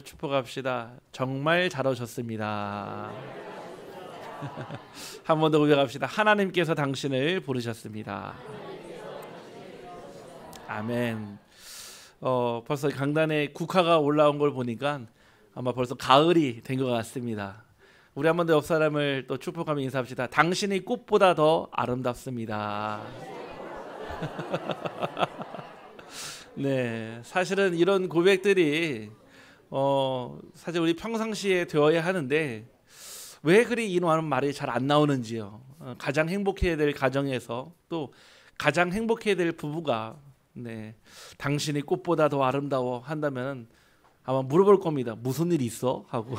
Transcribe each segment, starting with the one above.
하나님을 축복합시다. 정말 잘 오셨습니다. 한 번 더 고백합시다. 하나님께서 당신을 부르셨습니다. 아멘. 벌써 강단에 국화가 올라온 걸 보니까 아마 벌써 가을이 된 것 같습니다. 우리 한 번 더 옆 사람을 또 축복하며 인사합시다. 당신이 꽃보다 더 아름답습니다. 네, 사실은 이런 고백들이 사실 우리 평상시에 되어야 하는데 왜 그리 이런 말이 잘 안 나오는지요. 가장 행복해야 될 가정에서 또 가장 행복해야 될 부부가 당신이 꽃보다 더 아름다워 한다면 아마 물어볼 겁니다. 무슨 일 있어? 하고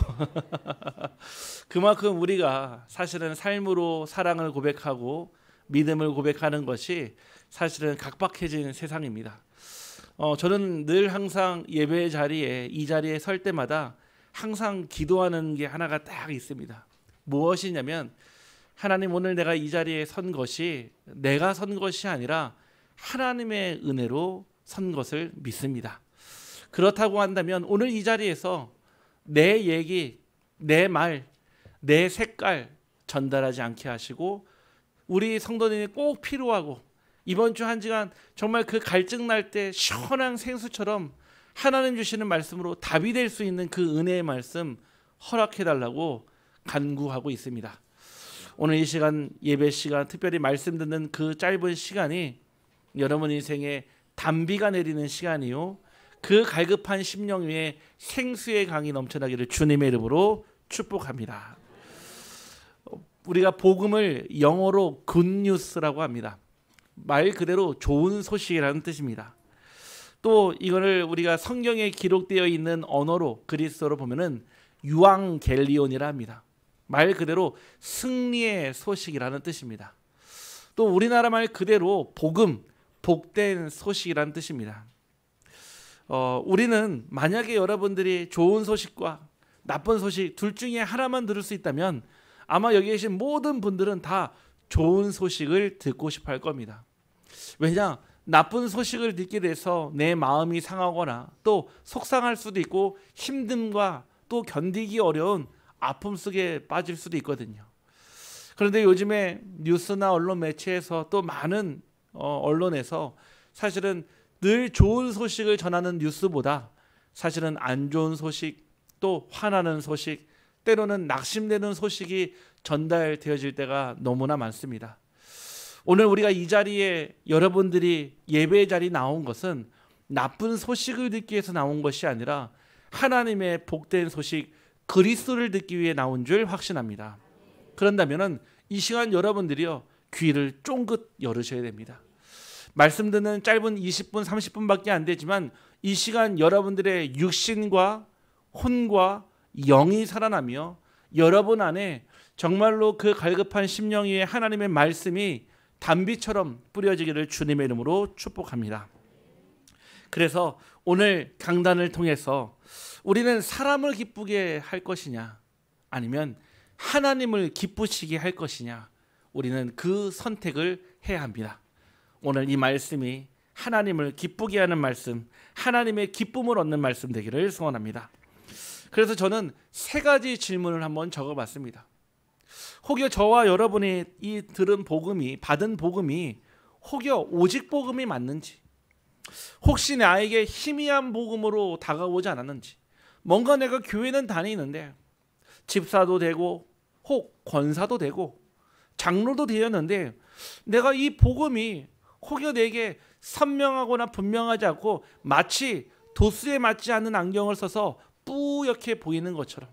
그만큼 우리가 사실은 삶으로 사랑을 고백하고 믿음을 고백하는 것이 사실은 각박해진 세상입니다. 저는 늘 항상 예배의 자리에 이 자리에 설 때마다 항상 기도하는 게 하나가 딱 있습니다. 무엇이냐면 하나님, 오늘 내가 이 자리에 선 것이 내가 선 것이 아니라 하나님의 은혜로 선 것을 믿습니다. 그렇다고 한다면 오늘 이 자리에서 내 얘기, 내 말, 내 색깔 전달하지 않게 하시고 우리 성도님이 꼭 필요하고 이번 주 한 주간 정말 그 갈증 날 때 시원한 생수처럼 하나님 주시는 말씀으로 답이 될 수 있는 그 은혜의 말씀 허락해달라고 간구하고 있습니다. 오늘 이 시간, 예배 시간, 특별히 말씀 듣는 그 짧은 시간이 여러분 인생에 단비가 내리는 시간이요, 그 갈급한 심령 위에 생수의 강이 넘쳐나기를 주님의 이름으로 축복합니다. 우리가 복음을 영어로 굿뉴스라고 합니다. 말 그대로 좋은 소식이라는 뜻입니다. 또 이거를 우리가 성경에 기록되어 있는 언어로 그리스어로 보면은 유앙겔리온이라 합니다. 말 그대로 승리의 소식이라는 뜻입니다. 또 우리나라 말 그대로 복음, 복된 소식이라는 뜻입니다. 우리는 만약에 여러분들이 좋은 소식과 나쁜 소식 둘 중에 하나만 들을 수 있다면 아마 여기 계신 모든 분들은 다 좋은 소식을 듣고 싶어 할 겁니다. 왜냐? 나쁜 소식을 듣게 돼서 내 마음이 상하거나 또 속상할 수도 있고 힘듦과 또 견디기 어려운 아픔 속에 빠질 수도 있거든요. 그런데 요즘에 뉴스나 언론 매체에서 또 많은 언론에서 사실은 늘 좋은 소식을 전하는 뉴스보다 사실은 안 좋은 소식, 또 화나는 소식, 때로는 낙심되는 소식이 전달되어질 때가 너무나 많습니다. 오늘 우리가 이 자리에 여러분들이 예배의 자리에 나온 것은 나쁜 소식을 듣기 위해서 나온 것이 아니라 하나님의 복된 소식 그리스도를 듣기 위해 나온 줄 확신합니다. 그런다면은 이 시간 여러분들이요, 귀를 쫑긋 열으셔야 됩니다. 말씀 듣는 짧은 20분 30분밖에 안 되지만 이 시간 여러분들의 육신과 혼과 영이 살아나며 여러분 안에 정말로 그 갈급한 심령 위에 하나님의 말씀이 단비처럼 뿌려지기를 주님의 이름으로 축복합니다. 그래서 오늘 강단을 통해서 우리는 사람을 기쁘게 할 것이냐 아니면 하나님을 기쁘시게 할 것이냐, 우리는 그 선택을 해야 합니다. 오늘 이 말씀이 하나님을 기쁘게 하는 말씀, 하나님의 기쁨을 얻는 말씀 되기를 소원합니다. 그래서 저는 세 가지 질문을 한번 적어봤습니다. 혹여 저와 여러분이 이 들은 복음이, 받은 복음이 혹여 오직 복음이 맞는지, 혹시 나에게 희미한 복음으로 다가오지 않았는지, 뭔가 내가 교회는 다니는데 집사도 되고 혹 권사도 되고 장로도 되었는데 내가 이 복음이 혹여 내게 선명하거나 분명하지 않고 마치 도수에 맞지 않는 안경을 써서 뿌옇게 보이는 것처럼,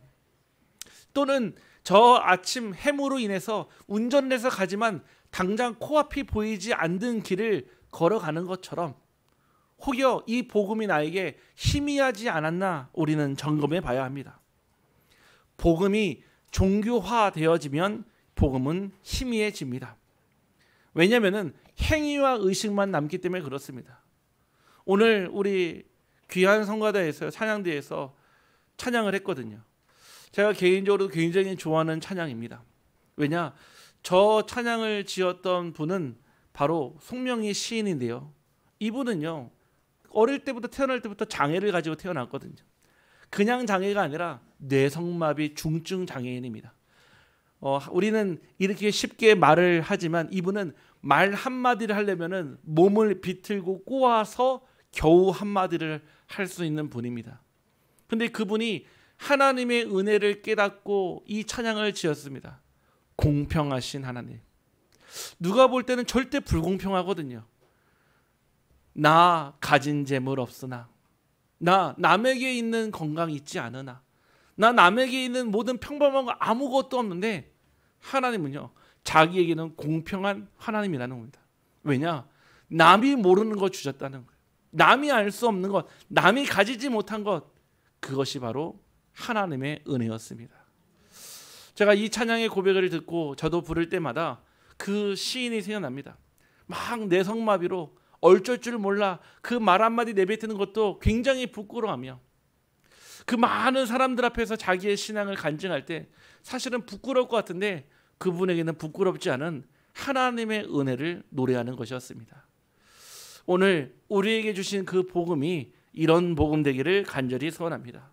또는 저 아침 해무로 인해서 운전을 해서 가지만 당장 코앞이 보이지 않는 길을 걸어가는 것처럼 혹여 이 복음이 나에게 희미하지 않았나 우리는 점검해 봐야 합니다. 복음이 종교화되어지면 복음은 희미해집니다. 왜냐하면 행위와 의식만 남기 때문에 그렇습니다. 오늘 우리 귀한 성가대에서 찬양대에서 찬양을 했거든요. 제가 개인적으로 굉장히 좋아하는 찬양입니다. 왜냐? 저 찬양을 지었던 분은 바로 송명희 시인인데요. 이분은요, 어릴 때부터, 태어날 때부터 장애를 가지고 태어났거든요. 그냥 장애가 아니라 뇌성마비 중증 장애인입니다. 우리는 이렇게 쉽게 말을 하지만 이분은 말 한마디를 하려면은 몸을 비틀고 꼬아서 겨우 한마디를 할 수 있는 분입니다. 근데 그분이 하나님의 은혜를 깨닫고 이 찬양을 지었습니다. 공평하신 하나님. 누가 볼 때는 절대 불공평하거든요. 나 가진 재물 없으나, 나 남에게 있는 건강 있지 않으나, 나 남에게 있는 모든 평범한 거 아무것도 없는데 하나님은요, 자기에게는 공평한 하나님이라는 겁니다. 왜냐? 남이 모르는 거 주셨다는 거예요. 남이 알 수 없는 것, 남이 가지지 못한 것, 그것이 바로 하나님의 은혜였습니다. 제가 이 찬양의 고백을 듣고 저도 부를 때마다 그 시인이 생각납니다. 막 내성마비로 얼쩔 줄 몰라 그 말 한마디 내뱉는 것도 굉장히 부끄러워하며, 그 많은 사람들 앞에서 자기의 신앙을 간증할 때 사실은 부끄러울 것 같은데 그분에게는 부끄럽지 않은 하나님의 은혜를 노래하는 것이었습니다. 오늘 우리에게 주신 그 복음이 이런 복음 되기를 간절히 소원합니다.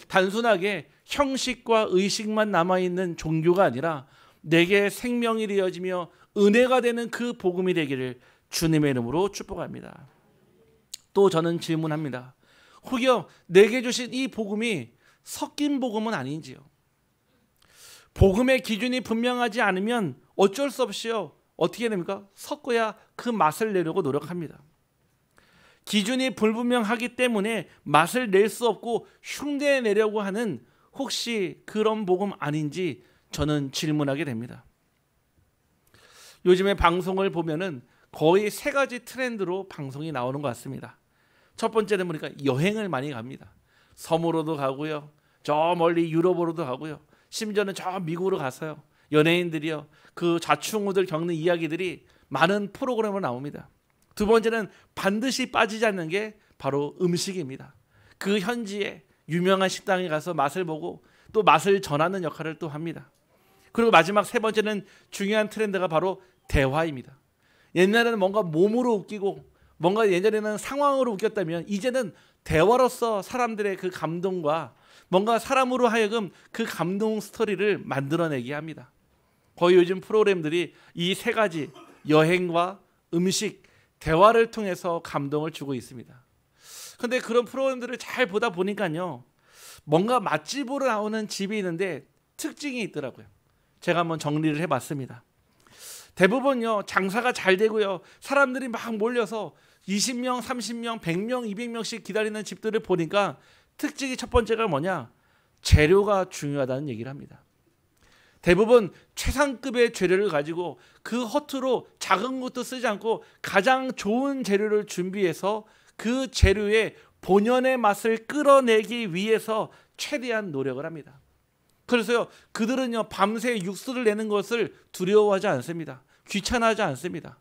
단순하게 형식과 의식만 남아있는 종교가 아니라 내게 생명이 되어지며 은혜가 되는 그 복음이 되기를 주님의 이름으로 축복합니다. 또 저는 질문합니다. 혹여 내게 주신 이 복음이 섞인 복음은 아닌지요? 복음의 기준이 분명하지 않으면 어쩔 수 없이요, 어떻게 됩니까? 섞어야 그 맛을 내려고 노력합니다. 기준이 불분명하기 때문에 맛을 낼 수 없고 흉내내려고 하는 혹시 그런 복음 아닌지 저는 질문하게 됩니다. 요즘에 방송을 보면은 거의 3가지 트렌드로 방송이 나오는 것 같습니다. 첫 번째는 보니까 여행을 많이 갑니다. 섬으로도 가고요, 저 멀리 유럽으로도 가고요, 심지어는 저 미국으로 가서요, 연예인들이요, 그 좌충우돌 겪는 이야기들이 많은 프로그램으로 나옵니다. 두 번째는 반드시 빠지지 않는 게 바로 음식입니다. 그 현지에 유명한 식당에 가서 맛을 보고 또 맛을 전하는 역할을 또 합니다. 그리고 마지막 3번째는 중요한 트렌드가 바로 대화입니다. 옛날에는 뭔가 몸으로 웃기고 뭔가 예전에는 상황으로 웃겼다면 이제는 대화로서 사람들의 그 감동과 뭔가 사람으로 하여금 그 감동 스토리를 만들어내게 합니다. 거의 요즘 프로그램들이 이 3가지 여행과 음식, 대화를 통해서 감동을 주고 있습니다. 그런데 그런 프로그램들을 잘 보다 보니까요, 뭔가 맛집으로 나오는 집이 있는데 특징이 있더라고요. 제가 한번 정리를 해봤습니다. 대부분요, 장사가 잘 되고요, 사람들이 막 몰려서 20명, 30명, 100명, 200명씩 기다리는 집들을 보니까 특징이 첫 번째가 뭐냐? 재료가 중요하다는 얘기를 합니다. 대부분 최상급의 재료를 가지고 그 허투루 작은 것도 쓰지 않고 가장 좋은 재료를 준비해서 그 재료의 본연의 맛을 끌어내기 위해서 최대한 노력을 합니다. 그래서요, 그들은요, 밤새 육수를 내는 것을 두려워하지 않습니다. 귀찮아하지 않습니다.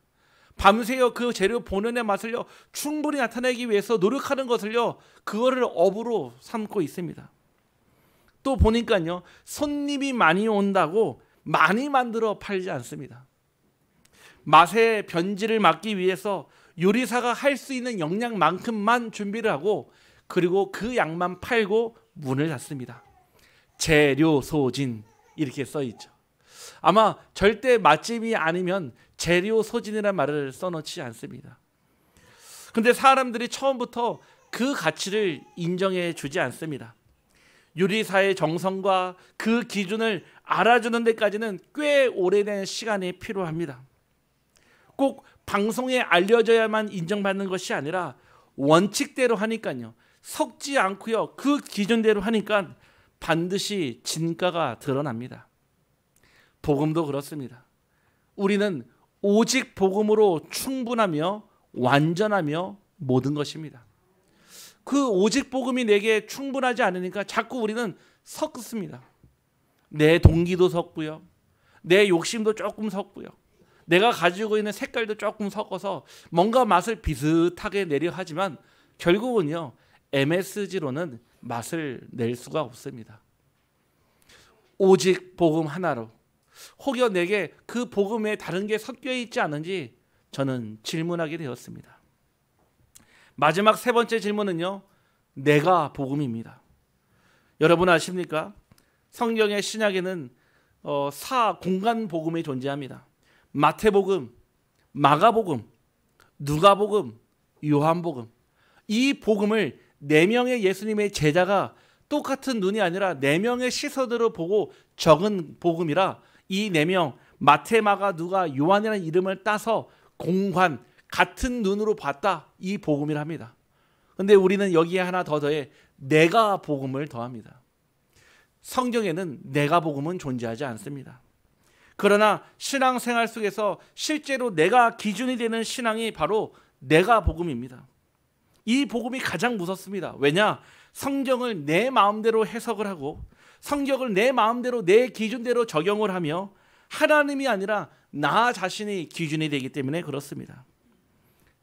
밤새요, 그 재료 본연의 맛을요 충분히 나타내기 위해서 노력하는 것을요, 그거를 업으로 삼고 있습니다. 또 보니까요, 손님이 많이 온다고 많이 만들어 팔지 않습니다. 맛의 변질을 막기 위해서 요리사가 할 수 있는 영양만큼만 준비를 하고, 그리고 그 양만 팔고 문을 닫습니다. 재료 소진 이렇게 써 있죠. 아마 절대 맛집이 아니면 재료 소진이라는 말을 써놓지 않습니다. 근데 사람들이 처음부터 그 가치를 인정해 주지 않습니다. 요리사의 정성과 그 기준을 알아주는 데까지는 꽤 오래된 시간이 필요합니다. 꼭 방송에 알려져야만 인정받는 것이 아니라 원칙대로 하니까요, 섞지 않고요, 그 기준대로 하니까 반드시 진가가 드러납니다. 복음도 그렇습니다. 우리는 오직 복음으로 충분하며 완전하며 모든 것입니다. 그 오직 복음이 내게 충분하지 않으니까 자꾸 우리는 섞습니다. 내 동기도 섞고요, 내 욕심도 조금 섞고요, 내가 가지고 있는 색깔도 조금 섞어서 뭔가 맛을 비슷하게 내려 하지만 결국은요, MSG로는 맛을 낼 수가 없습니다. 오직 복음 하나로, 혹여 내게 그 복음에 다른 게 섞여 있지 않은지 저는 질문하게 되었습니다. 마지막 3번째 질문은요, 내가 복음입니다. 여러분 아십니까? 성경의 신약에는 공간 복음이 존재합니다. 마태복음, 마가복음, 누가복음, 요한복음. 이 복음을 4명의 예수님의 제자가 똑같은 눈이 아니라 4명의 시선으로 보고 적은 복음이라 이 4명 마태, 마가, 누가, 요한이라는 이름을 따서 공관 같은 눈으로 봤다. 이 복음이라 합니다. 근데 우리는 여기에 하나 더 더해 내가 복음을 더합니다. 성경에는 내가 복음은 존재하지 않습니다. 그러나 신앙생활 속에서 실제로 내가 기준이 되는 신앙이 바로 내가 복음입니다. 이 복음이 가장 무섭습니다. 왜냐? 성경을 내 마음대로 해석을 하고 성경을 내 마음대로 내 기준대로 적용을 하며 하나님이 아니라 나 자신이 기준이 되기 때문에 그렇습니다.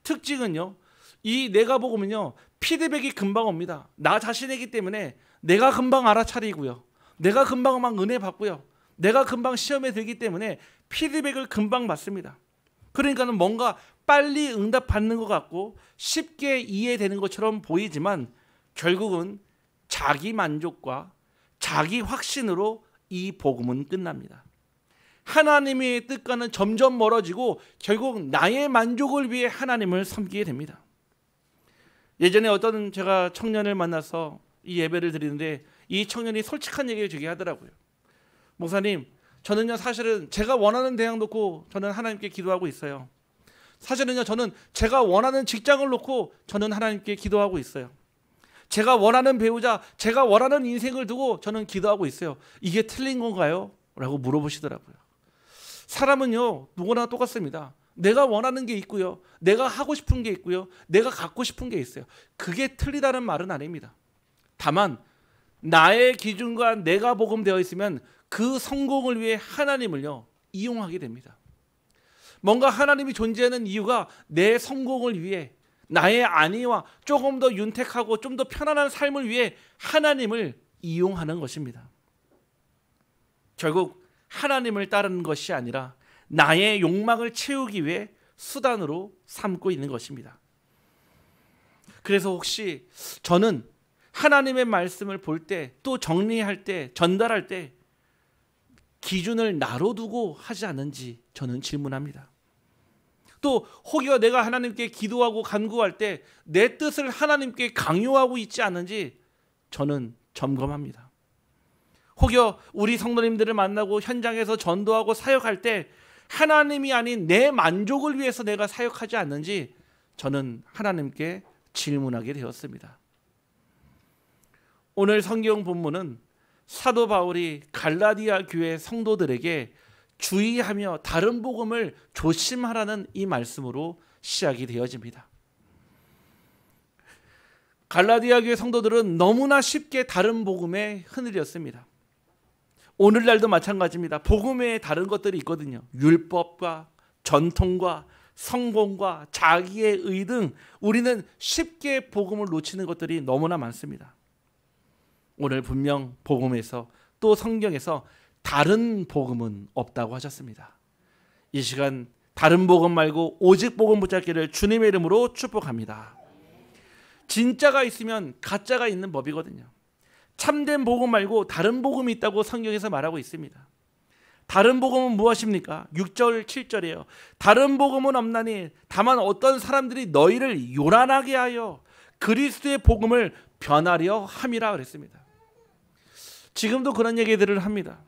특징은요, 이 내가 복음은요, 피드백이 금방 옵니다. 나 자신이기 때문에 내가 금방 알아차리고요, 내가 금방 막 은혜 받고요, 내가 금방 시험에 들기 때문에 피드백을 금방 받습니다. 그러니까는 뭔가 빨리 응답 받는 것 같고 쉽게 이해되는 것처럼 보이지만 결국은 자기 만족과 자기 확신으로 이 복음은 끝납니다. 하나님의 뜻과는 점점 멀어지고 결국 나의 만족을 위해 하나님을 섬기게 됩니다. 예전에 어떤 제가 청년을 만나서 이 예배를 드리는데 이 청년이 솔직한 얘기를 주게 하더라고요. 목사님, 저는요 사실은 제가 원하는 대학 놓고 저는 하나님께 기도하고 있어요. 사실은요 저는 제가 원하는 직장을 놓고 저는 하나님께 기도하고 있어요. 제가 원하는 배우자, 제가 원하는 인생을 두고 저는 기도하고 있어요. 이게 틀린 건가요? 라고 물어보시더라고요. 사람은요 누구나 똑같습니다. 내가 원하는 게 있고요, 내가 하고 싶은 게 있고요, 내가 갖고 싶은 게 있어요. 그게 틀리다는 말은 아닙니다. 다만 나의 기준과 내가 복음되어 있으면 그 성공을 위해 하나님을요 이용하게 됩니다. 뭔가 하나님이 존재하는 이유가 내 성공을 위해, 나의 안위와 조금 더 윤택하고 좀 더 편안한 삶을 위해 하나님을 이용하는 것입니다. 결국 하나님을 따르는 것이 아니라 나의 욕망을 채우기 위해 수단으로 삼고 있는 것입니다. 그래서 혹시 저는 하나님의 말씀을 볼 때, 또 정리할 때, 전달할 때 기준을 나로 두고 하지 않는지 저는 질문합니다. 또 혹여 내가 하나님께 기도하고 간구할 때 내 뜻을 하나님께 강요하고 있지 않은지 저는 점검합니다. 혹여 우리 성도님들을 만나고 현장에서 전도하고 사역할 때 하나님이 아닌 내 만족을 위해서 내가 사역하지 않는지 저는 하나님께 질문하게 되었습니다. 오늘 성경 본문은 사도 바울이 갈라디아 교회 성도들에게 주의하며 다른 복음을 조심하라는 이 말씀으로 시작이 되어집니다. 갈라디아 교회 성도들은 너무나 쉽게 다른 복음에 흔들렸습니다. 오늘날도 마찬가지입니다. 복음 외에 다른 것들이 있거든요. 율법과 전통과 성공과 자기의 의 등 우리는 쉽게 복음을 놓치는 것들이 너무나 많습니다. 오늘 분명 복음에서 또 성경에서 다른 복음은 없다고 하셨습니다. 이 시간 다른 복음 말고 오직 복음 붙잡기를 주님의 이름으로 축복합니다. 진짜가 있으면 가짜가 있는 법이거든요. 참된 복음 말고 다른 복음이 있다고 성경에서 말하고 있습니다. 다른 복음은 무엇입니까? 6절 7절이에요. 다른 복음은 없나니 다만 어떤 사람들이 너희를 요란하게 하여 그리스도의 복음을 변하려 함이라 그랬습니다. 지금도 그런 얘기들을 합니다.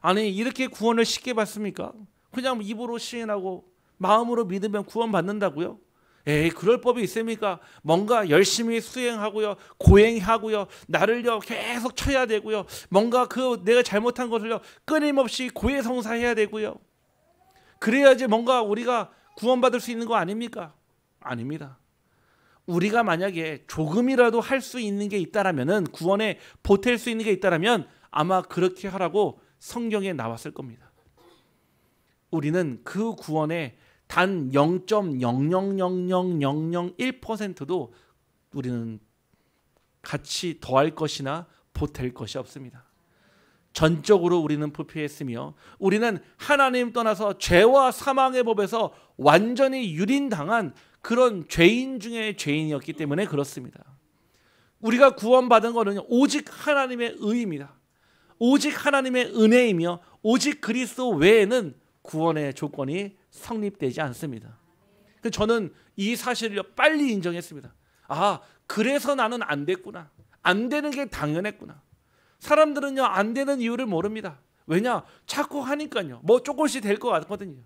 아니 이렇게 구원을 쉽게 받습니까? 그냥 입으로 시인하고 마음으로 믿으면 구원 받는다고요? 에이 그럴 법이 있습니까? 뭔가 열심히 수행하고요, 고행하고요, 나를요 계속 쳐야 되고요, 뭔가 그 내가 잘못한 것을요 끊임없이 고해성사해야 되고요, 그래야지 뭔가 우리가 구원받을 수 있는 거 아닙니까? 아닙니다. 우리가 만약에 조금이라도 할 수 있는 게 있다라면은, 구원에 보탤 수 있는 게 있다라면 아마 그렇게 하라고 성경에 나왔을 겁니다. 우리는 그 구원에 단 0.0000001%도 우리는 같이 더할 것이나 보탤 것이 없습니다. 전적으로 우리는 부패했으며 우리는 하나님 떠나서 죄와 사망의 법에서 완전히 유린당한 그런 죄인 중에 죄인이었기 때문에 그렇습니다. 우리가 구원받은 거는 오직 하나님의 의입니다. 오직 하나님의 은혜이며 오직 그리스도 외에는 구원의 조건이 성립되지 않습니다. 저는 이 사실을 빨리 인정했습니다. 아, 그래서 나는 안 됐구나. 안 되는 게 당연했구나. 사람들은요, 안 되는 이유를 모릅니다. 왜냐? 자꾸 하니까요. 뭐 조금씩 될 것 같거든요.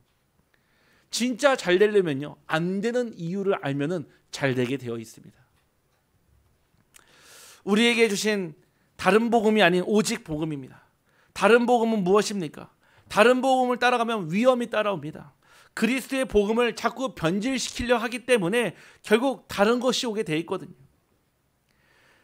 진짜 잘 되려면요, 안 되는 이유를 알면은 잘 되게 되어 있습니다. 우리에게 주신 다른 복음이 아닌 오직 복음입니다. 다른 복음은 무엇입니까? 다른 복음을 따라가면 위험이 따라옵니다. 그리스도의 복음을 자꾸 변질시키려 하기 때문에 결국 다른 것이 오게 돼 있거든요.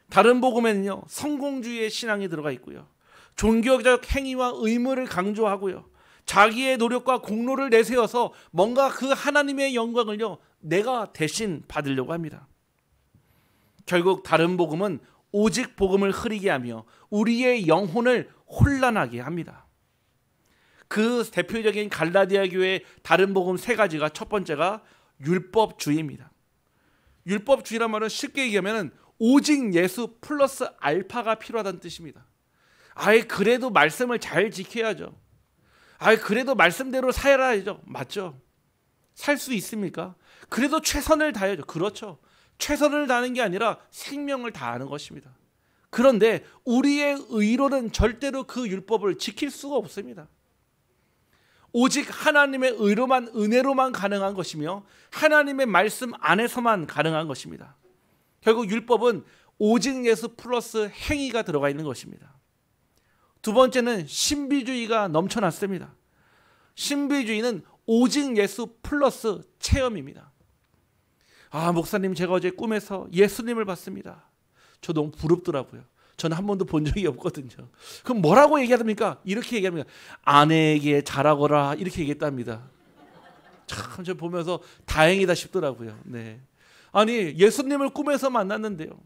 다른 복음에는요, 성공주의의 신앙이 들어가 있고요, 종교적 행위와 의무를 강조하고요, 자기의 노력과 공로를 내세워서 뭔가 그 하나님의 영광을요, 내가 대신 받으려고 합니다. 결국 다른 복음은 오직 복음을 흐리게 하며 우리의 영혼을 혼란하게 합니다. 그 대표적인 갈라디아 교회의 다른 복음 세 가지가, 첫 번째가 율법주의입니다. 율법주의란 말은 쉽게 얘기하면 오직 예수 플러스 알파가 필요하다는 뜻입니다. 아예 그래도 말씀을 잘 지켜야죠. 아예 그래도 말씀대로 살아야죠. 맞죠? 살 수 있습니까? 그래도 최선을 다해야죠. 그렇죠. 최선을 다하는 게 아니라 생명을 다하는 것입니다. 그런데 우리의 의로는 절대로 그 율법을 지킬 수가 없습니다. 오직 하나님의 의로만, 은혜로만 가능한 것이며 하나님의 말씀 안에서만 가능한 것입니다. 결국 율법은 오직 예수 플러스 행위가 들어가 있는 것입니다. 두 번째는 신비주의가 넘쳐났습니다. 신비주의는 오직 예수 플러스 체험입니다. 아, 목사님, 제가 어제 꿈에서 예수님을 봤습니다. 저 너무 부럽더라고요. 저는 한 번도 본 적이 없거든요. 그럼 뭐라고 얘기하답니까? 이렇게 얘기합니다. 아내에게 잘하거라, 이렇게 얘기했답니다. 참, 저 보면서 다행이다 싶더라고요. 네. 아니, 예수님을 꿈에서 만났는데요,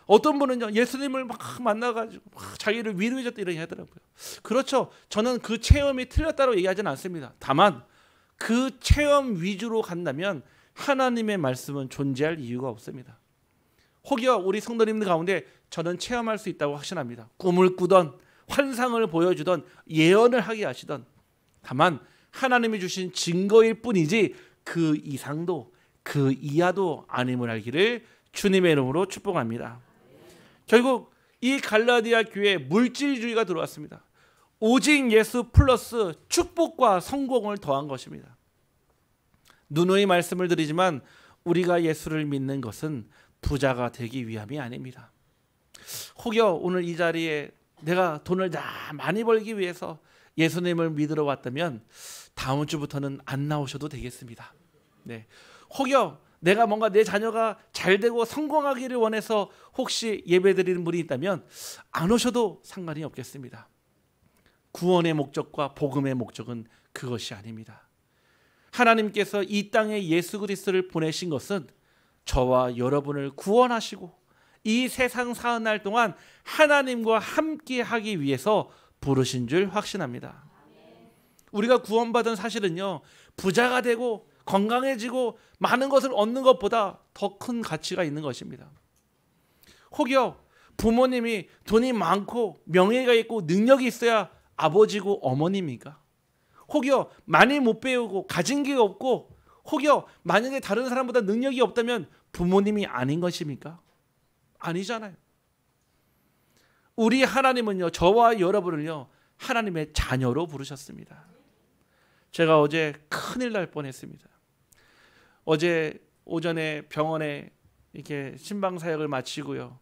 어떤 분은요, 예수님을 막 만나가지고 막 자기를 위로해줬다 이렇게 하더라고요. 그렇죠. 저는 그 체험이 틀렸다고 얘기하지는 않습니다. 다만 그 체험 위주로 간다면 하나님의 말씀은 존재할 이유가 없습니다. 혹여 우리 성도님들 가운데 저는 체험할 수 있다고 확신합니다. 꿈을 꾸던, 환상을 보여주던, 예언을 하게 하시던, 다만 하나님이 주신 증거일 뿐이지 그 이상도 그 이하도 아님을 알기를 주님의 이름으로 축복합니다. 결국 이 갈라디아 교회에 물질주의가 들어왔습니다. 오직 예수 플러스 축복과 성공을 더한 것입니다. 누누이 말씀을 드리지만 우리가 예수를 믿는 것은 부자가 되기 위함이 아닙니다. 혹여 오늘 이 자리에 내가 돈을 많이 벌기 위해서 예수님을 믿으러 왔다면 다음 주부터는 안 나오셔도 되겠습니다. 네. 혹여 내가 뭔가 내 자녀가 잘 되고 성공하기를 원해서 혹시 예배드리는 분이 있다면 안 오셔도 상관이 없겠습니다. 구원의 목적과 복음의 목적은 그것이 아닙니다. 하나님께서 이 땅에 예수 그리스도를 보내신 것은 저와 여러분을 구원하시고 이 세상 사는 날 동안 하나님과 함께 하기 위해서 부르신 줄 확신합니다. 우리가 구원받은 사실은요, 부자가 되고 건강해지고 많은 것을 얻는 것보다 더 큰 가치가 있는 것입니다. 혹여 부모님이 돈이 많고 명예가 있고 능력이 있어야 아버지고 어머니입니까? 혹여 많이 못 배우고 가진 게 없고 혹여 만약에 다른 사람보다 능력이 없다면 부모님이 아닌 것입니까? 아니잖아요. 우리 하나님은요, 저와 여러분을요, 하나님의 자녀로 부르셨습니다. 제가 어제 큰일 날 뻔했습니다. 어제 오전에 병원에 이렇게 신방 사역을 마치고요,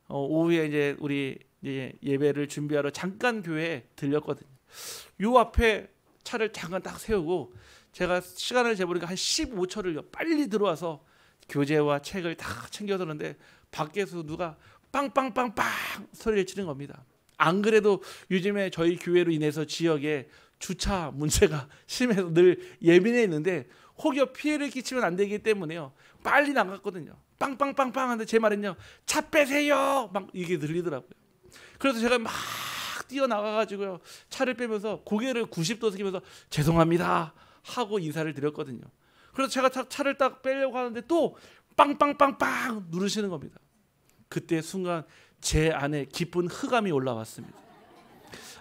오후에 이제 우리 예배를 준비하러 잠깐 교회에 들렸거든요. 요 앞에 차를 잠깐 딱 세우고 제가 시간을 재보니까 한 15초를 빨리 들어와서 교재와 책을 다 챙겨드는데 밖에서 누가 빵빵빵빵 소리를 치는 겁니다. 안 그래도 요즘에 저희 교회로 인해서 지역에 주차 문제가 심해서 늘 예민해 있는데 혹여 피해를 끼치면 안 되기 때문에요, 빨리 나갔거든요. 빵빵빵빵 하는데 제 말은요, 차 빼세요 막 이게 들리더라고요. 그래서 제가 막 뛰어나가가지고요, 차를 빼면서 고개를 90도 숙이면서 죄송합니다 하고 인사를 드렸거든요. 그래서 제가 차를 딱 빼려고 하는데 또 빵빵빵빵 누르시는 겁니다. 그때 순간 제 안에 기쁜 흑암이 올라왔습니다.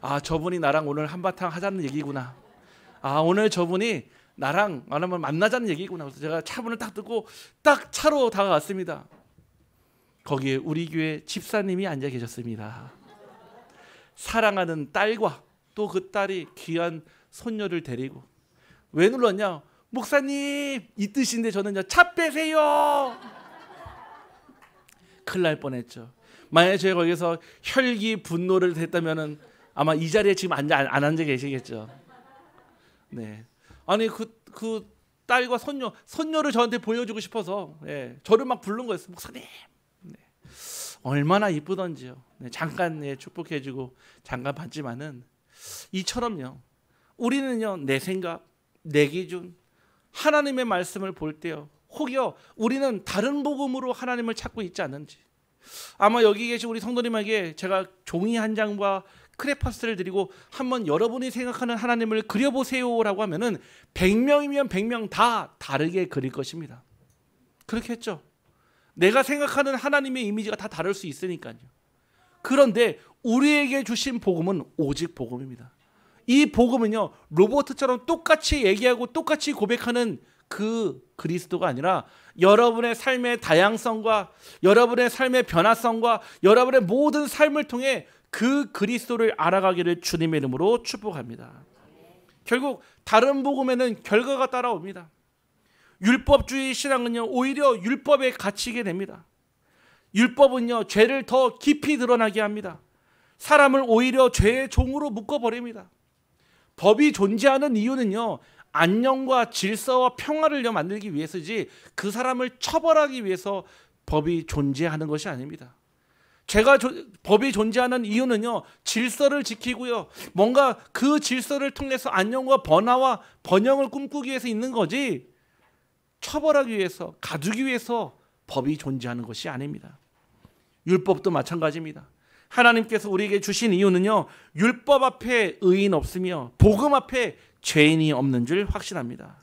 아, 저분이 나랑 오늘 한바탕 하자는 얘기구나. 아, 오늘 저분이 나랑 만나자는 얘기구나. 그래서 제가 차문을 딱 뜯고 딱 차로 다가갔습니다. 거기에 우리 교회 집사님이 앉아 계셨습니다. 사랑하는 딸과 또 그 딸이 귀한 손녀를 데리고. 왜 눌렀냐? 목사님 이 뜻인데 저는요, 차 빼세요. 큰일 날 뻔했죠. 만약에 제가 거기서 혈기 분노를 했다면은 아마 이 자리에 지금 안 앉아 계시겠죠. 네. 아니 그 딸과 손녀를 저한테 보여주고 싶어서, 예, 저를 막 부른 거였어요. 목사님. 네. 얼마나 이쁘던지요. 네, 잠깐, 예, 축복해주고 잠깐 봤지만은, 이처럼요, 우리는요, 내 생각, 내 기준, 하나님의 말씀을 볼 때요, 혹여 우리는 다른 복음으로 하나님을 찾고 있지 않은지. 아마 여기 계신 우리 성도님에게 제가 종이 한 장과 크레파스를 드리고 한번 여러분이 생각하는 하나님을 그려보세요라고 하면은 100명이면 100명 다 다르게 그릴 것입니다. 그렇게 했죠. 내가 생각하는 하나님의 이미지가 다 다를 수 있으니까요. 그런데 우리에게 주신 복음은 오직 복음입니다. 이 복음은요, 로버트처럼 똑같이 얘기하고 똑같이 고백하는 그 그리스도가 아니라 여러분의 삶의 다양성과 여러분의 삶의 변화성과 여러분의 모든 삶을 통해 그 그리스도를 알아가기를 주님의 이름으로 축복합니다. 결국 다른 복음에는 결과가 따라옵니다. 율법주의 신앙은요, 오히려 율법에 갇히게 됩니다. 율법은요, 죄를 더 깊이 드러나게 합니다. 사람을 오히려 죄의 종으로 묶어버립니다. 법이 존재하는 이유는요, 안녕과 질서와 평화를 만들기 위해서지 그 사람을 처벌하기 위해서 법이 존재하는 것이 아닙니다. 법이 존재하는 이유는요, 질서를 지키고요, 뭔가 그 질서를 통해서 안녕과 번영을 꿈꾸기 위해서 있는 거지, 처벌하기 위해서, 가두기 위해서 법이 존재하는 것이 아닙니다. 율법도 마찬가지입니다. 하나님께서 우리에게 주신 이유는요, 율법 앞에 의인 없으며 복음 앞에 죄인이 없는 줄 확신합니다.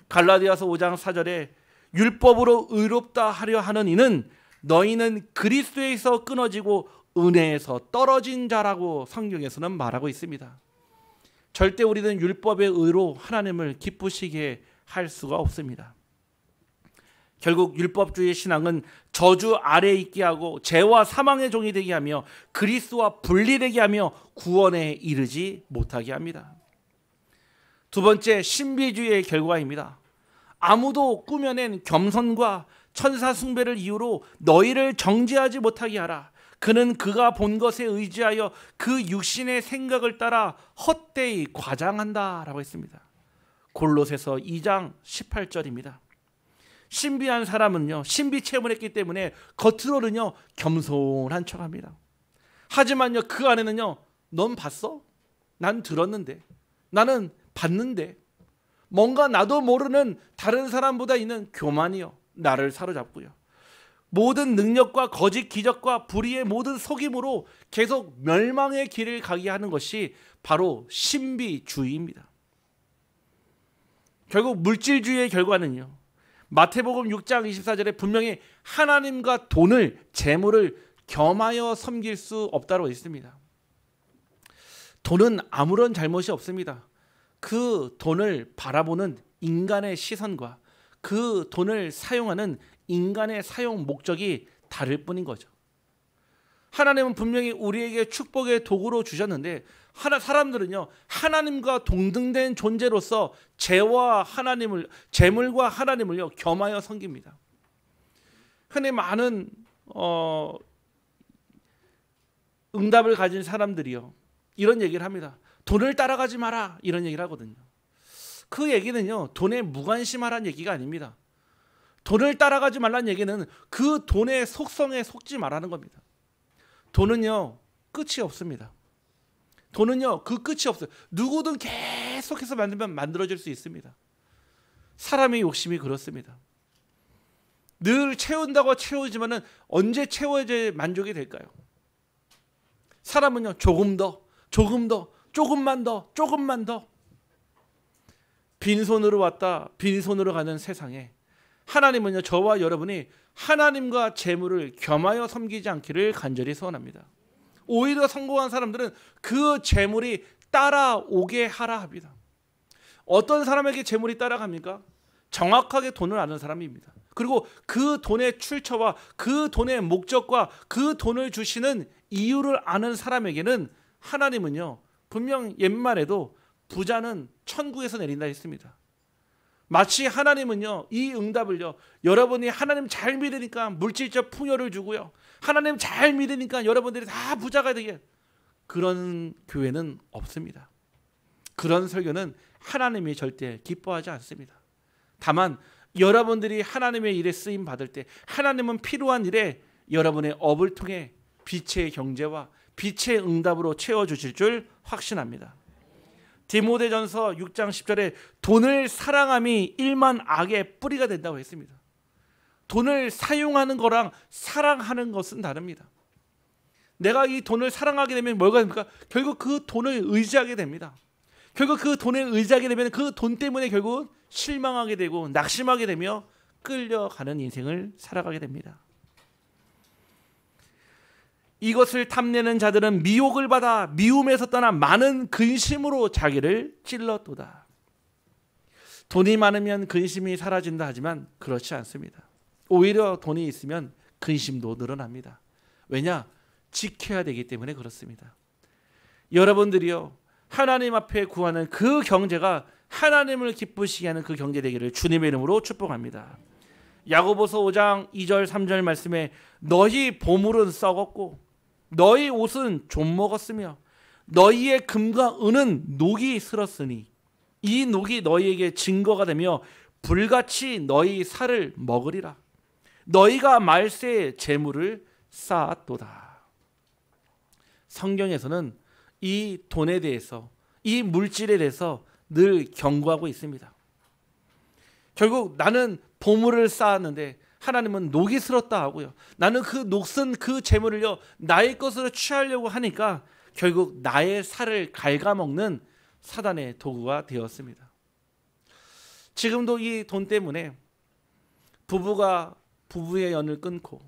갈라디아서 5장 4절에 율법으로 의롭다 하려 하는 이는 너희는 그리스도에서 끊어지고 은혜에서 떨어진 자라고 성경에서는 말하고 있습니다. 절대 우리는 율법의 의로 하나님을 기쁘시게 할 수가 없습니다. 결국 율법주의 신앙은 저주 아래에 있게 하고 죄와 사망의 종이 되게 하며 그리스도와 분리되게 하며 구원에 이르지 못하게 합니다. 두 번째, 신비주의의 결과입니다. 아무도 꾸며낸 겸손과 천사 숭배를 이유로 너희를 정죄하지 못하게 하라. 그는 그가 본 것에 의지하여 그 육신의 생각을 따라 헛되이 과장한다 라고 했습니다. 골로새서 2장 18절입니다. 신비한 사람은요, 신비 체험을 했기 때문에 겉으로는요, 겸손한 척합니다. 하지만요, 그 안에는요, 넌 봤어? 난 들었는데, 나는 봤는데, 뭔가 나도 모르는 다른 사람보다 있는 교만이요, 나를 사로잡고요, 모든 능력과 거짓 기적과 불의의 모든 속임으로 계속 멸망의 길을 가게 하는 것이 바로 신비주의입니다. 결국 물질주의의 결과는요, 마태복음 6장 24절에 분명히 하나님과 돈을, 재물을 겸하여 섬길 수 없다고 있습니다. 돈은 아무런 잘못이 없습니다. 그 돈을 바라보는 인간의 시선과 그 돈을 사용하는 인간의 사용 목적이 다를 뿐인 거죠. 하나님은 분명히 우리에게 축복의 도구로 주셨는데, 사람들은요, 하나님과 동등된 존재로서 재물과 하나님을요, 겸하여 섬깁니다. 흔히 많은 응답을 가진 사람들이요, 이런 얘기를 합니다. 돈을 따라가지 마라, 이런 얘기를 하거든요. 그 얘기는요, 돈에 무관심하라는 얘기가 아닙니다. 돈을 따라가지 말라는 얘기는 그 돈의 속성에 속지 말라는 겁니다. 돈은요, 끝이 없습니다. 돈은요, 그 끝이 없어요. 누구든 계속해서 만들면 만들어질 수 있습니다. 사람의 욕심이 그렇습니다. 늘 채운다고 채우지만은 언제 채워야 만족이 될까요? 사람은요, 조금 더, 조금만 더. 빈손으로 왔다 빈손으로 가는 세상에 하나님은요, 저와 여러분이 하나님과 재물을 겸하여 섬기지 않기를 간절히 소원합니다. 오히려 성공한 사람들은 그 재물이 따라오게 하라 합니다. 어떤 사람에게 재물이 따라갑니까? 정확하게 돈을 아는 사람입니다. 그리고 그 돈의 출처와 그 돈의 목적과 그 돈을 주시는 이유를 아는 사람에게는 하나님은요, 분명 옛말에도 부자는 천국에서 내린다 했습니다. 마치 하나님은요, 이 응답을요, 여러분이 하나님 잘 믿으니까 물질적 풍요를 주고요, 하나님 잘 믿으니까 여러분들이 다 부자가 되게, 그런 교회는 없습니다. 그런 설교는 하나님이 절대 기뻐하지 않습니다. 다만 여러분들이 하나님의 일에 쓰임 받을 때 하나님은 필요한 일에 여러분의 업을 통해 빛의 경제와 빛의 응답으로 채워주실 줄 확신합니다. 디모데전서 6장 10절에 돈을 사랑함이 일만 악의 뿌리가 된다고 했습니다. 돈을 사용하는 거랑 사랑하는 것은 다릅니다. 내가 이 돈을 사랑하게 되면 뭐가 됩니까? 결국 그 돈을 의지하게 됩니다. 결국 그 돈에 의지하게 되면 그 돈 때문에 결국 실망하게 되고 낙심하게 되며 끌려가는 인생을 살아가게 됩니다. 이것을 탐내는 자들은 미혹을 받아 미움에서 떠나 많은 근심으로 자기를 찔렀도다. 돈이 많으면 근심이 사라진다 하지만 그렇지 않습니다. 오히려 돈이 있으면 근심도 늘어납니다. 왜냐? 지켜야 되기 때문에 그렇습니다. 여러분들이요, 하나님 앞에 구하는 그 경제가 하나님을 기쁘시게 하는 그 경제 되기를 주님의 이름으로 축복합니다. 야고보서 5장 2절 3절 말씀에 너희 보물은 썩었고 너희 옷은 좀 먹었으며 너희의 금과 은은 녹이 슬었으니 이 녹이 너희에게 증거가 되며 불같이 너희 살을 먹으리라. 너희가 말세에 재물을 쌓았도다. 성경에서는 이 돈에 대해서, 이 물질에 대해서 늘 경고하고 있습니다. 결국 나는 보물을 쌓았는데 하나님은 녹이 슬었다 하고요, 나는 그 녹슨 그 재물을요 나의 것으로 취하려고 하니까 결국 나의 살을 갉아먹는 사단의 도구가 되었습니다. 지금도 이 돈 때문에 부부가 부부의 연을 끊고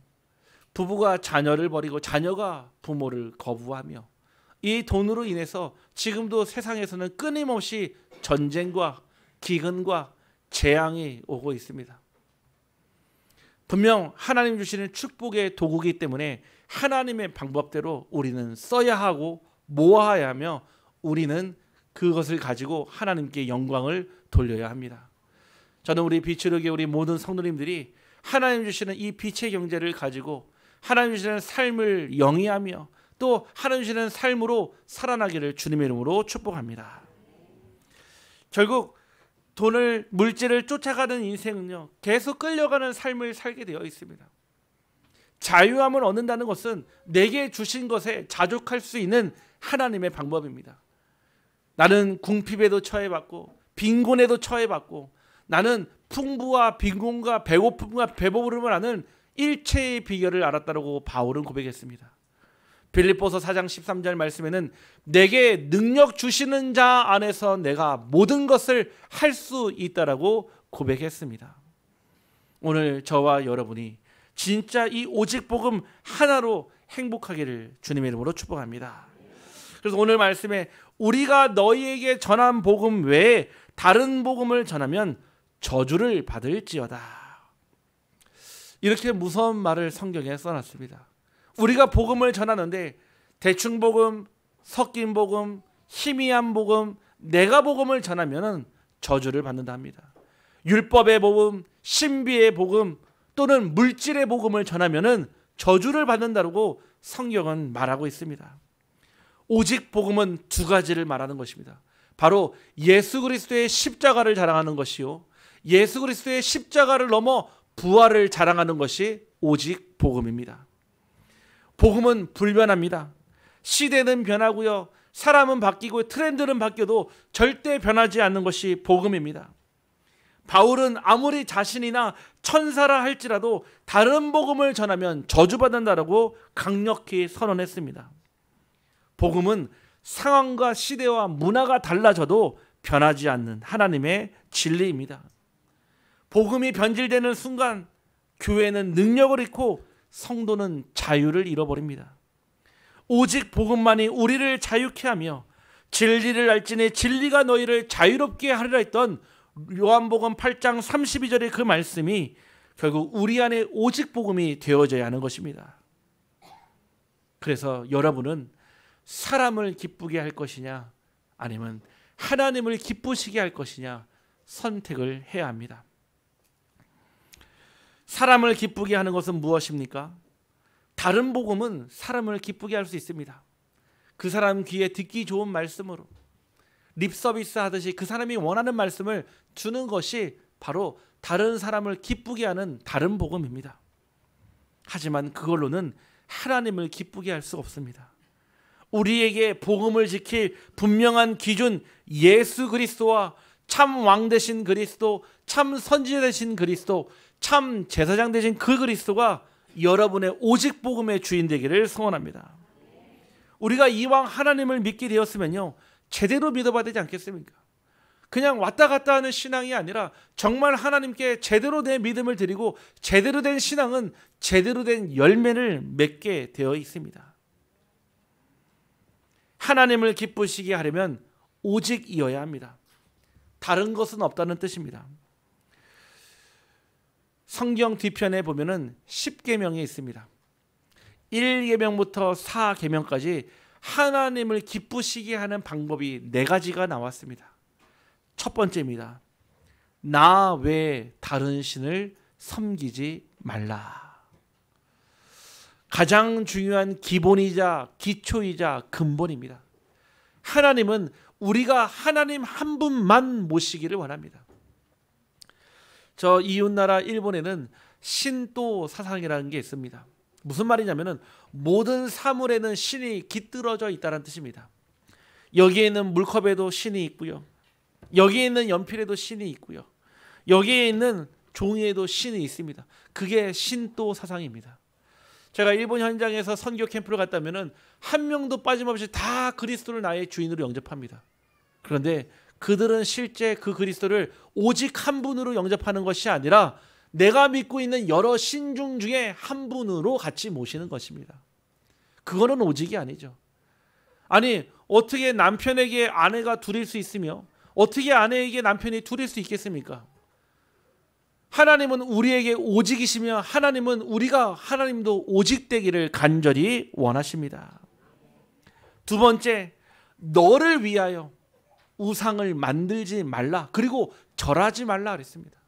부부가 자녀를 버리고 자녀가 부모를 거부하며 이 돈으로 인해서 지금도 세상에서는 끊임없이 전쟁과 기근과 재앙이 오고 있습니다. 분명 하나님 주시는 축복의 도구이기 때문에 하나님의 방법대로 우리는 써야 하고 모아야 하며 우리는 그것을 가지고 하나님께 영광을 돌려야 합니다. 저는 우리 빛으로 교회 우리 모든 성도님들이 하나님 주시는 이 빛의 경제를 가지고 하나님 주시는 삶을 영위하며 또 하나님 주시는 삶으로 살아나기를 주님의 이름으로 축복합니다. 결국 돈을, 물질을 쫓아가는 인생은요 계속 끌려가는 삶을 살게 되어 있습니다. 자유함을 얻는다는 것은 내게 주신 것에 자족할 수 있는 하나님의 방법입니다. 나는 궁핍에도 처해봤고 빈곤에도 처해봤고 나는 풍부와 빈곤과 배고픔과 배부름을 아는 일체의 비결을 알았다고 바울은 고백했습니다. 빌립보서 4장 13절 말씀에는 내게 능력 주시는 자 안에서 내가 모든 것을 할 수 있다라고 고백했습니다. 오늘 저와 여러분이 진짜 이 오직 복음 하나로 행복하기를 주님의 이름으로 축복합니다. 그래서 오늘 말씀에 우리가 너희에게 전한 복음 외에 다른 복음을 전하면 저주를 받을지어다. 이렇게 무서운 말을 성경에 써놨습니다. 우리가 복음을 전하는데 대충 복음, 섞인 복음, 희미한 복음, 내가 복음을 전하면 저주를 받는다 합니다. 율법의 복음, 신비의 복음 또는 물질의 복음을 전하면 저주를 받는다고 성경은 말하고 있습니다. 오직 복음은 두 가지를 말하는 것입니다. 바로 예수 그리스도의 십자가를 자랑하는 것이요, 예수 그리스도의 십자가를 넘어 부활을 자랑하는 것이 오직 복음입니다. 복음은 불변합니다. 시대는 변하고요, 사람은 바뀌고 트렌드는 바뀌어도 절대 변하지 않는 것이 복음입니다. 바울은 아무리 자신이나 천사라 할지라도 다른 복음을 전하면 저주받는다라고 강력히 선언했습니다. 복음은 상황과 시대와 문화가 달라져도 변하지 않는 하나님의 진리입니다. 복음이 변질되는 순간 교회는 능력을 잃고 성도는 자유를 잃어버립니다. 오직 복음만이 우리를 자유케 하며 진리를 알지니 진리가 너희를 자유롭게 하리라 했던 요한복음 8장 32절의 그 말씀이 결국 우리 안에 오직 복음이 되어져야 하는 것입니다. 그래서 여러분은 사람을 기쁘게 할 것이냐 아니면 하나님을 기쁘시게 할 것이냐 선택을 해야 합니다. 사람을 기쁘게 하는 것은 무엇입니까? 다른 복음은 사람을 기쁘게 할 수 있습니다. 그 사람 귀에 듣기 좋은 말씀으로 립서비스 하듯이 그 사람이 원하는 말씀을 주는 것이 바로 다른 사람을 기쁘게 하는 다른 복음입니다. 하지만 그걸로는 하나님을 기쁘게 할 수 없습니다. 우리에게 복음을 지킬 분명한 기준, 예수 그리스도와 참 왕 되신 그리스도, 참 선지자 되신 그리스도, 참 제사장 되신 그 그리스도가 여러분의 오직 복음의 주인 되기를 소원합니다. 우리가 이왕 하나님을 믿게 되었으면요, 제대로 믿어봐야 되지 않겠습니까? 그냥 왔다 갔다 하는 신앙이 아니라 정말 하나님께 제대로 내 믿음을 드리고 제대로 된 신앙은 제대로 된 열매를 맺게 되어 있습니다. 하나님을 기쁘시게 하려면 오직이어야 합니다. 다른 것은 없다는 뜻입니다. 성경 뒤편에 보면은 10계명이 있습니다. 1계명부터 4계명까지 하나님을 기쁘시게 하는 방법이 4가지가 나왔습니다. 첫 번째입니다. 나 외에 다른 신을 섬기지 말라. 가장 중요한 기본이자 기초이자 근본입니다. 하나님은 우리가 하나님 한 분만 모시기를 원합니다. 저 이웃나라 일본에는 신도 사상이라는 게 있습니다. 무슨 말이냐면은 모든 사물에는 신이 깃들어져 있다는 뜻입니다. 여기에 있는 물컵에도 신이 있고요. 여기에 있는 연필에도 신이 있고요. 여기에 있는 종이에도 신이 있습니다. 그게 신도 사상입니다. 제가 일본 현장에서 선교 캠프를 갔다면은 한 명도 빠짐없이 다 그리스도를 나의 주인으로 영접합니다. 그런데 그들은 실제 그 그리스도를 오직 한 분으로 영접하는 것이 아니라 내가 믿고 있는 여러 신중 중에 한 분으로 같이 모시는 것입니다. 그거는 오직이 아니죠. 아니, 어떻게 남편에게 아내가 둘일 수 있으며 어떻게 아내에게 남편이 둘일 수 있겠습니까? 하나님은 우리에게 오직이시며 하나님은 우리가 하나님도 오직되기를 간절히 원하십니다. 두 번째, 너를 위하여 우상을 만들지 말라. 그리고 절하지 말라 그랬습니다.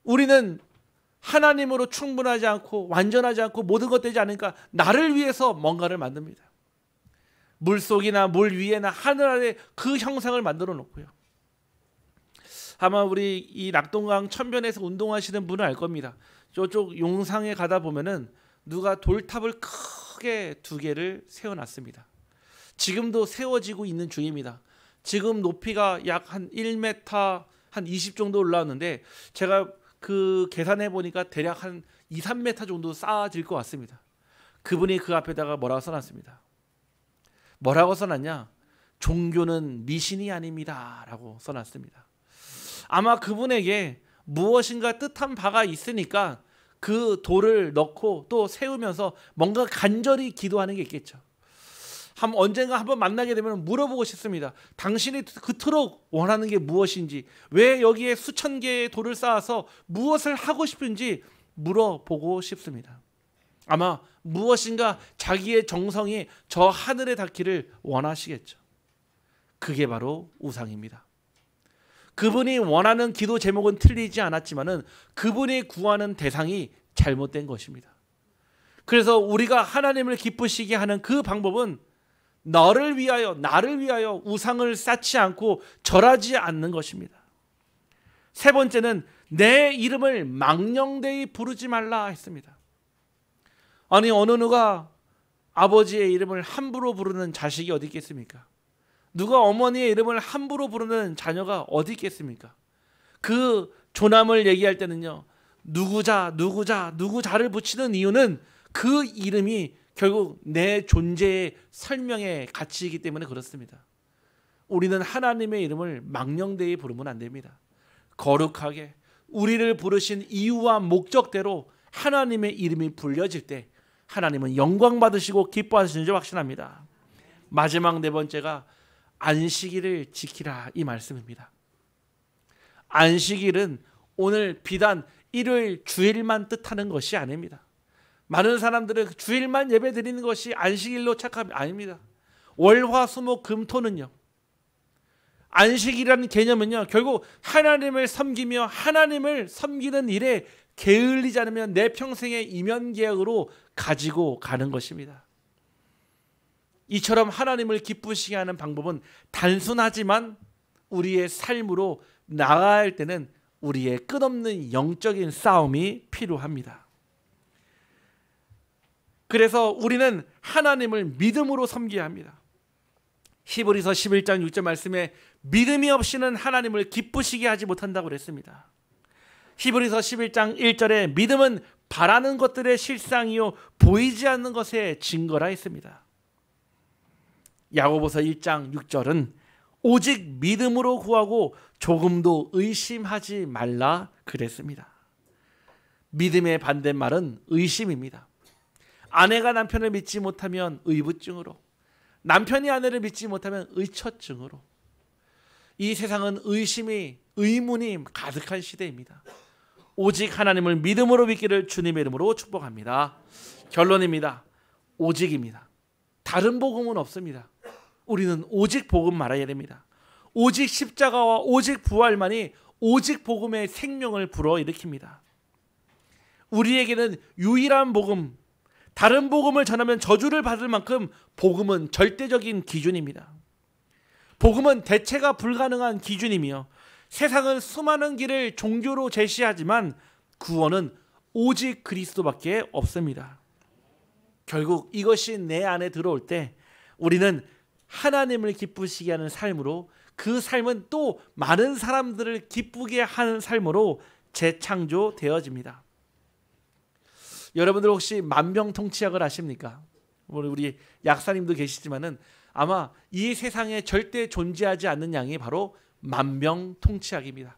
우리는 하나님으로 충분하지 않고 완전하지 않고 모든 것 되지 않으니까 나를 위해서 뭔가를 만듭니다. 물속이나 물 위에나 하늘 아래 그 형상을 만들어 놓고요. 아마 우리 이 낙동강 천변에서 운동하시는 분은 알 겁니다. 저쪽 용상에 가다 보면은 누가 돌탑을 크게 2개를 세워놨습니다. 지금도 세워지고 있는 중입니다. 지금 높이가 약 한 1m 한 20 정도 올라왔는데 제가 그 계산해 보니까 대략 한 2, 3m 정도 쌓아질 것 같습니다. 그분이 그 앞에다가 뭐라고 써놨습니다. 뭐라고 써놨냐? 종교는 미신이 아닙니다 라고 써놨습니다. 아마 그분에게 무엇인가 뜻한 바가 있으니까 그 돌을 넣고 또 세우면서 뭔가 간절히 기도하는 게 있겠죠. 언젠가 한번 만나게 되면 물어보고 싶습니다. 당신이 그토록 원하는 게 무엇인지, 왜 여기에 수천 개의 돌을 쌓아서 무엇을 하고 싶은지 물어보고 싶습니다. 아마 무엇인가 자기의 정성이 저 하늘에 닿기를 원하시겠죠. 그게 바로 우상입니다. 그분이 원하는 기도 제목은 틀리지 않았지만은 그분이 구하는 대상이 잘못된 것입니다. 그래서 우리가 하나님을 기쁘시게 하는 그 방법은 너를 위하여, 나를 위하여 우상을 쌓지 않고 절하지 않는 것입니다. 세 번째는 내 이름을 망령되이 부르지 말라 했습니다. 아니, 어느 누가 아버지의 이름을 함부로 부르는 자식이 어디 있겠습니까? 누가 어머니의 이름을 함부로 부르는 자녀가 어디 있겠습니까? 그 조남을 얘기할 때는요, 누구자, 누구자, 누구자를 붙이는 이유는 그 이름이 결국 내 존재의 설명의 가치이기 때문에 그렇습니다. 우리는 하나님의 이름을 망령되이 부르면 안 됩니다. 거룩하게, 우리를 부르신 이유와 목적대로 하나님의 이름이 불려질 때 하나님은 영광 받으시고 기뻐하시는 줄 확신합니다. 마지막 네 번째가 안식일을 지키라 이 말씀입니다. 안식일은 오늘 비단 일요일 주일만 뜻하는 것이 아닙니다. 많은 사람들은 주일만 예배 드리는 것이 안식일로 착각합니다. 아닙니다. 월화수목금토는요, 안식이라는 개념은요, 결국 하나님을 섬기며 하나님을 섬기는 일에 게을리지 않으면 내 평생의 이면계약으로 가지고 가는 것입니다. 이처럼 하나님을 기쁘시게 하는 방법은 단순하지만 우리의 삶으로 나아가야 할 때는 우리의 끝없는 영적인 싸움이 필요합니다. 그래서 우리는 하나님을 믿음으로 섬겨야 합니다. 히브리서 11장 6절 말씀에 믿음이 없이는 하나님을 기쁘시게 하지 못한다고 그랬습니다. 히브리서 11장 1절에 믿음은 바라는 것들의 실상이요 보이지 않는 것의 증거라 했습니다. 야고보서 1장 6절은 오직 믿음으로 구하고 조금도 의심하지 말라 그랬습니다. 믿음의 반대말은 의심입니다. 아내가 남편을 믿지 못하면 의부증으로, 남편이 아내를 믿지 못하면 의처증으로, 이 세상은 의심이, 의문이 가득한 시대입니다. 오직 하나님을 믿음으로 믿기를 주님의 이름으로 축복합니다. 결론입니다. 오직입니다. 다른 복음은 없습니다. 우리는 오직 복음 말아야 됩니다. 오직 십자가와 오직 부활만이 오직 복음의 생명을 불어일으킵니다. 우리에게는 유일한 복음, 다른 복음을 전하면 저주를 받을 만큼 복음은 절대적인 기준입니다. 복음은 대체가 불가능한 기준이며 세상은 수많은 길을 종교로 제시하지만 구원은 오직 그리스도밖에 없습니다. 결국 이것이 내 안에 들어올 때 우리는 하나님을 기쁘시게 하는 삶으로, 그 삶은 또 많은 사람들을 기쁘게 하는 삶으로 재창조되어집니다. 여러분들 혹시 만병통치약을 아십니까? 우리 약사님도 계시지만은 아마 이 세상에 절대 존재하지 않는 양이 바로 만병통치약입니다.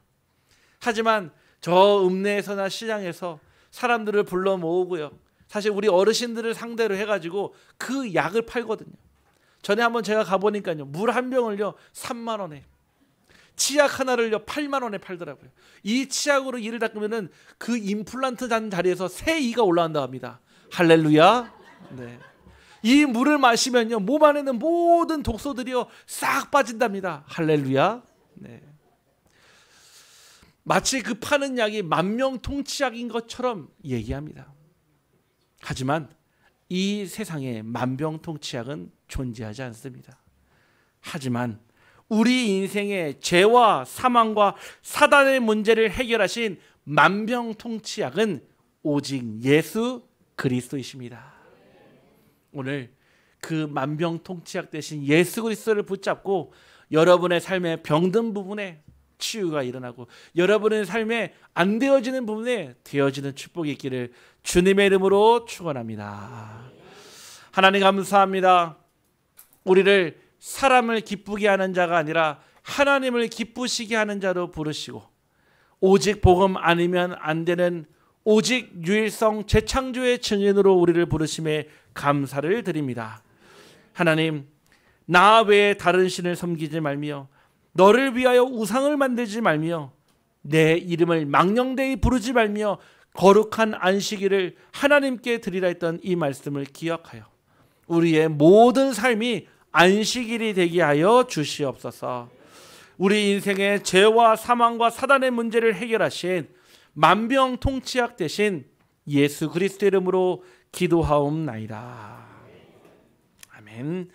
하지만 저 읍내에서나 시장에서 사람들을 불러 모으고요, 사실 우리 어르신들을 상대로 해가지고 그 약을 팔거든요. 전에 한번 제가 가보니까요, 물 한 병을요 3만 원에, 치약 하나를요 8만 원에 팔더라고요. 이 치약으로 이를 닦으면은 그 임플란트 단 자리에서 새 이가 올라온다 합니다. 할렐루야. 네. 이 물을 마시면요 몸 안에 있는 모든 독소들이요 싹 빠진답니다. 할렐루야. 네. 마치 그 파는 약이 만병통치약인 것처럼 얘기합니다. 하지만 이 세상에 만병통치약은 존재하지 않습니다. 하지만 우리 인생의 죄와 사망과 사단의 문제를 해결하신 만병통치약은 오직 예수 그리스도이십니다. 오늘 그 만병통치약 대신 예수 그리스도를 붙잡고 여러분의 삶의 병든 부분에 치유가 일어나고 여러분의 삶에 안 되어지는 부분에 되어지는 축복이 있기를 주님의 이름으로 축원합니다. 하나님 감사합니다. 우리를 사람을 기쁘게 하는 자가 아니라 하나님을 기쁘시게 하는 자로 부르시고 오직 복음 아니면 안 되는 오직 유일성 재창조의 증인으로 우리를 부르심에 감사를 드립니다. 하나님, 나 외에 다른 신을 섬기지 말며 너를 위하여 우상을 만들지 말며 내 이름을 망령되이 부르지 말며 거룩한 안식일을 하나님께 드리라 했던 이 말씀을 기억하여 우리의 모든 삶이 안식일이 되게 하여 주시옵소서. 우리 인생의 죄와 사망과 사단의 문제를 해결하신 만병통치약 대신 예수 그리스도 이름으로 기도하옵나이다. 아멘.